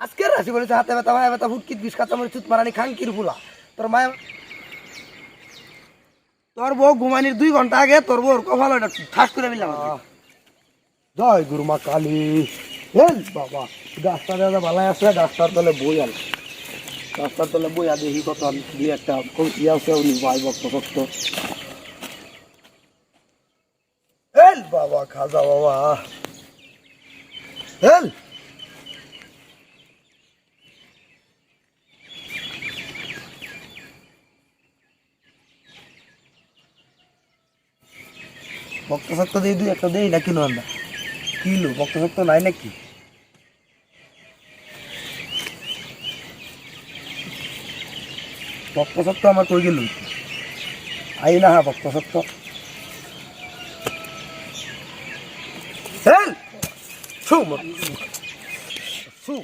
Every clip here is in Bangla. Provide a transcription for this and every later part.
আজকে রাশি বলেছে হাতে ব্যথা ভাই ব্যথা ফুটকিট বিষ কাঁচা মরিচ চুত মারানি খাঙ্কির ফুলা তোর মায়া তোর বউ ঘুমানির 2 ঘন্টা আগে তোর বউর কপাল ওটা ঠাস করে দিলাম জয় গুরু মা কালী হেল বাবা গাছটা দাদা ভালাই আছে গাছটার তলে বই আল গাছটার তলে বই আ দেখি কত দুই একটা কৌটি আছে উনি ভাই ভক্ত ভক্ত হেল বাবা খাজা বাবা হেল ভক্ত শক্ত দিয়ে 2 একটা দেই না কিলো আমরা কিলো ভক্ত শক্ত নাই নাকি ভক্ত শক্ত আমার কই গেল আই না ভক্ত শক্ত হেল ছু ছু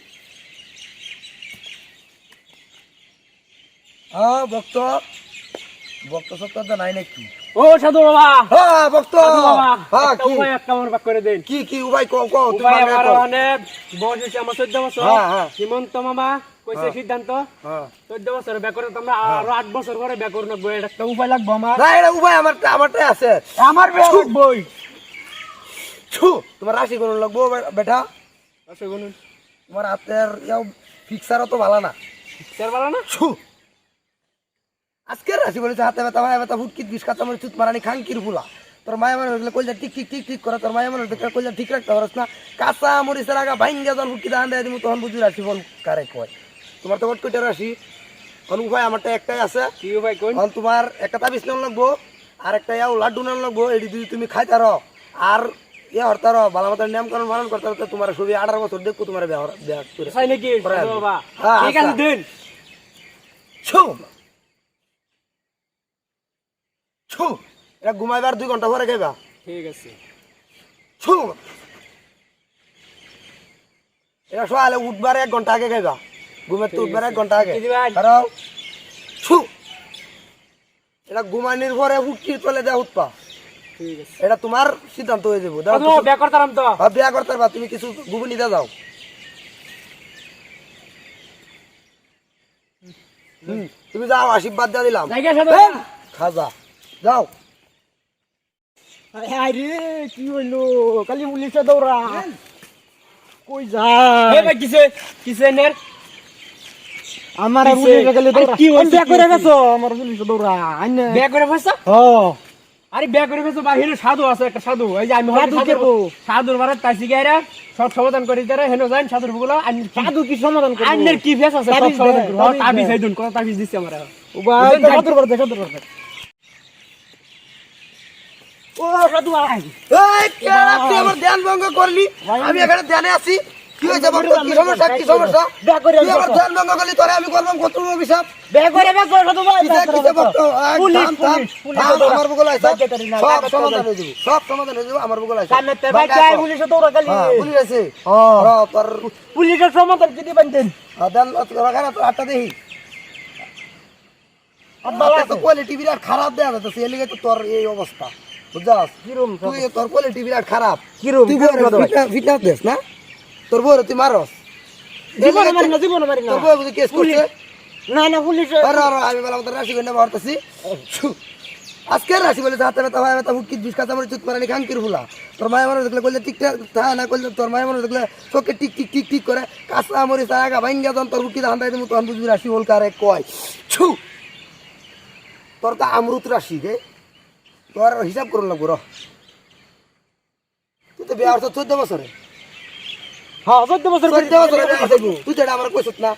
ভক্ত ভক্ত শক্ত তো নাই নাকি ও সাধু বাবা হ্যাঁ ভক্ত হ্যাঁ কি উপায় একটা আমার বাক করে দেন কি কি উপায় কও কও উপায় আমার অনেক বয়স হইছে আমার 14 বছর হ্যাঁ হিমন্ত মামা কইছে সিদ্ধান্ত 14 বছর ব্যাক করে তোমরা আরো 8 বছর করে ব্যাক করে নেব একটা উপায় লাগবে আমার না এটা উপায় আমারটাই আছে আমার ব্যাক বই ছু তোমার রাশি কোন লাগবো বেটা আচ্ছা গুনুন তোমার হাতের ইয়াও ফিক্সারও তো ভালো না ফিক্সার वाला না ছু আজকে রাশি বলেছে হাতে ব্যথা ভাই ব্যথা ফুটকিট বিষ কাঁচা মরিচ চুত মারানি খাঙ্কির ফুলা তোর মায়া মনে হলে কইলা টিক টিক টিক টিক করে তোর মায়া মনে হলে কইলা ঠিক রাখতে পারছ না কাঁচা মরিচের আগা ভাঙ্গা জল ফুটকি দান দেয় দিমু তখন বুঝি রাশি বল কারে কয় তোমার তো বট কইটা রাশি কোন উপায় আমারটা একটাই আছে কি উপায় কোন এখন তোমার একটা তাবিজ নেন লাগবো আর একটা ইয়াও লাড্ডু নেন লাগবো এটি যদি তুমি খাইতার আর ইয়ে হরতার ভালো মতো নিয়ম কানুন পালন করতে হতো তোমার ছবি 18 বছর দেখো তোমার বিয়া করে তাই নাকি সাধু বাবা হ্যাঁ, ঠিক আছে দিন ছু ছু এটা ঘুমাইবার 2 ঘন্টা পরে খাইবা ঠিক আছে ছু এটা সকালে উঠবার 1 ঘন্টা আগে খাইবা ঘুমের তো উঠবার 1 ঘন্টা আগে কারণ ছু এটা ঘুমানির পরে উঠকি চলে যা উঠপা ঠিক আছে এটা তোমার সিদ্ধান্ত হয়ে যাবো সাধু ব্যাক করতাম তো বিয়া করতে পারবা তুমি কিছু ঘুগুনি দিয়ে যাও তুমি যাও আশীর্বাদ দিয়ে দিলাম জায়গা সাধু খাজা যাও আরে কি হইলো কালি পুলিশে দৌড়া কই যা এ ভাই কিসে নের আমার পুলিশে গেলে দৌড়া কি হইছে ব্যাক করে গেছো আমার পুলিশে দৌড়া আইনে ব্যাক করে ফেসা ও আরে ব্যাক করে ফেসো বাহিরে সাধু আছে একটা সাধু এই যে আমি সাধু কে গো? সাধুর বারে তাইছি গায়রা সব সমাধান করে দিরা হেনো যান সাধুর বুগুলো সাধু কি সমাধান করব আন্নের কি ফেস আছে সব তাবিজ সমাধান দে, করো তাবিজ তাবিজ দে। আইদুন কত তাবিজ দিছে আমারে ও ভাই কত করে দেখো ও সাধু আই এই কেডা তুই আমার ধ্যান ভঙ্গ করলি আমি এখানে ধ্যানে আছি কি হয়েছে বল কি সমস্যা কি সমস্যা ব্যাক করে তুই আমার ধ্যান ভঙ্গ করলি তোরে আমি করলাম কত অভিশাপ ব্যাক করে গেছো সাধু ভাই কিসে বলতো পুলিশ আমার বুগল আইছে বাচ্চাটারি না, সব বাচ্চাটারি সমাধান হয়ে যাবে সব সমাধান হয়ে যাবে আমার বুগল আইছে সামনে তে ভাই যাই পুলিশে দৌড়া খালি পুলিশ আছে ও তোর পুলিশের সমাধান কি দিবেন দেন ধ্যান রাখা তো আটটা দেখি আব্বালা তো কোয়ালিটি বিরাট খারাপ দেয়া যাচ্ছে এর লিগে তো তোর এই অবস্থা বুঝছস কিরম তুই তোর কোয়ালিটি বিরাট খারাপ কিরম তুই ফিটনেস দেস না তোর বউরে তুই মারস জীবন মারি না তোর বউ বুঝি কেস করছে না না পুলিশে আমি বললাম তোর রাশি গন্ডা মারতেছি আজকে রাশি বলে হাতে ব্যথা ভাই ব্যথা ফুটকি বিষ কাঁচা মরিচ চুত মারানি খাঙ্কির ফুলা তোর মায়ের মানুষ দেখলে বললে টিকটা তা না করলে তোর মায়ের মানুষ দেখলে চোখে টিক টিক টিক টিক করে কাঁচা মরিচ আগা ভাঙ্গা যখন তোর ফুটকি ধান দেয় তখন বুঝবি রাশি বল কারে কয় ছু তোর তো আমরুত রাশি রে তোর হিসাব করুন লাগবো র তুই তো বিয়া হচ্ছে 14 বছরে হ্যাঁ 14 বছর 14 বছরে বিয়া হচ্ছে তুই যেটা আমার কইছত না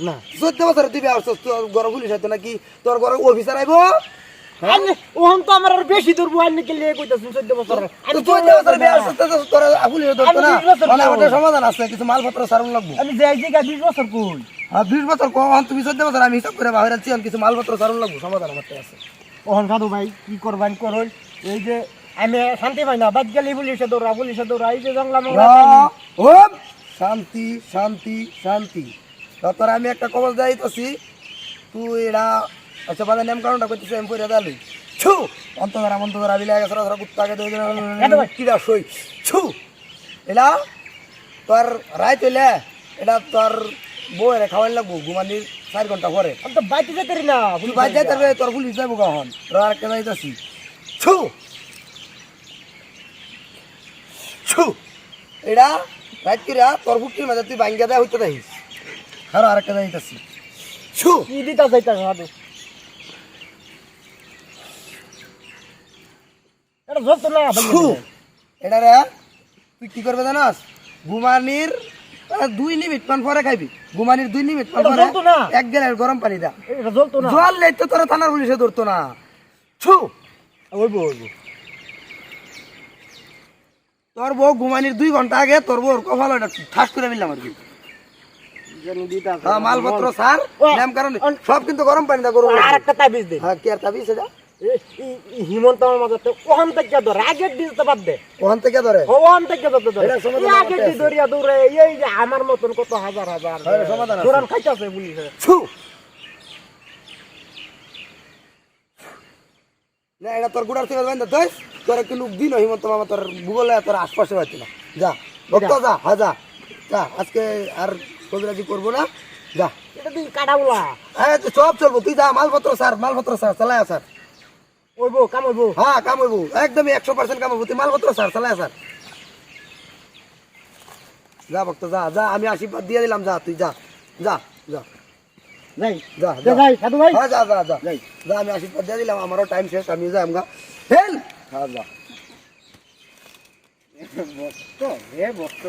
না 14 বছরে তুই বিয়া হচ্ছে তোর ঘর পুলিশ হইতো নাকি তোর ঘরে অফিসার আইব আইনে ওহন তো আমার আর বেশি দূর বুয়াইনে কে লিয়ে কইতাছেন 14 বছর আমি 14 বছরে বিয়া হচ্ছে তোর পুলিশ ধরতো না আমি 20 বছর মানে আমাদের সমাধান আছে কিছু মালপত্র সারুন লাগবো আমি যাই জায়গা 20 বছর কই আর 20 বছর কম তুমি 14 বছর আমি হিসাব করে বাইরে আছি কিছু মালপত্র সারুন লাগবো সমাধান আমারটা আছে ওহন সাধু ভাই কি করবেন করুন এই যে আমি শান্তি পাই না বাদ গেলি পুলিশে দৌড়া এই যে জংলা মংলা ওম শান্তি শান্তি শান্তি তোর আমি একটা কবজ যাইতাছি তুই এরা আচ্ছা বাদা নেম কারণটা করতেছি আমি পড়ে দালি ছু অন্তরা বিলে গেছে সরা কুত্তাকে কিরা সই ছু এলা তোর রাইত হইলে এটা তোর বউয়ের খাওয়াই লাগবো ঘুমানির 4 ঘন্টা পরে আমি তো বাইতে যেতে পারি না তুই বাইর যাইতে পারবে তোর পুলিশ যাবো কখন তোর আর একটা যাইতেছি ছু ছু এটা রাইট কিরা তোর বুকির মাঝে তুই ভাঙ্গা দেয় হইতে দেখিস আর একটা যাইতেছি ছু কি দিতা যাইতা সাধু এটা জ্বলতো না ছু এটা রে তুই কি করবে জানাস ঘুমানির 2 মিনিট পান পরে খাইবি ঘুমানির 2 মিনিট পান এটা পরে জ্বলতো না। 1 গ্লাস গরম পানি দা এটা জ্বলতো না জল লেই তো তোরা থানার পুলিশে ধরতো না ছু ওইবো ওইবো তোর বউ ঘুমানির 2 ঘন্টা আগে তোর বউর কপাল ওটা ঠাস করে মিললাম আর কি জানি দিতা হ্যাঁ মালপত্র সার ও, নাম কারণ সব কিন্তু গরম পানি দা গরম আর একটা তাবিজ দে হ্যাঁ কি আর তাবি সেটা হিমন্ত আমার মাঝে ওখান থেকে ধর আগের দিন তো বাদ দে ওখান থেকে ধরে ওখান থেকে যত ধরে এটা সমাধান আগের আছে। দিন দরিয়া দৌড়ে এই যে আমার মতন কত হাজার হাজার হ্যাঁ, সমাধান আছে। জোরান খাইতেছে পুলিশে ছু না এটা তোর গুড়ার থেকে বাইন্দা দইস তোর একটু লোক দিন হিমন্ত মামা তোর ভূগোলে তোর আশপাশে পাচ্ছি না যা ভক্ত যা হ্যাঁ যা যা আজকে আর কবিরাজি করবো না যা এটা তুই কাটাবলা হ্যাঁ তো সব চলবো তুই যা মালপত্র স্যার চালায় স্যার ওইবো কাম ওইবো হ্যাঁ কাম হইব একদমই 100% কাম হইব তুই মালপত্র স্যার চালায় স্যার যা ভক্ত যা যা আমি আশীর্বাদ দিয়ে দিলাম যা তুই যা যা যা যাই যা যা যাই সাধু ভাই হ্যাঁ যা যা যা যাই যা আমি আশীর্বাদ দিয়ে দিলাম আমারও টাইম শেষ আমি যাই আমগা হেল হ্যাঁ যা বক্ত হে বক্ত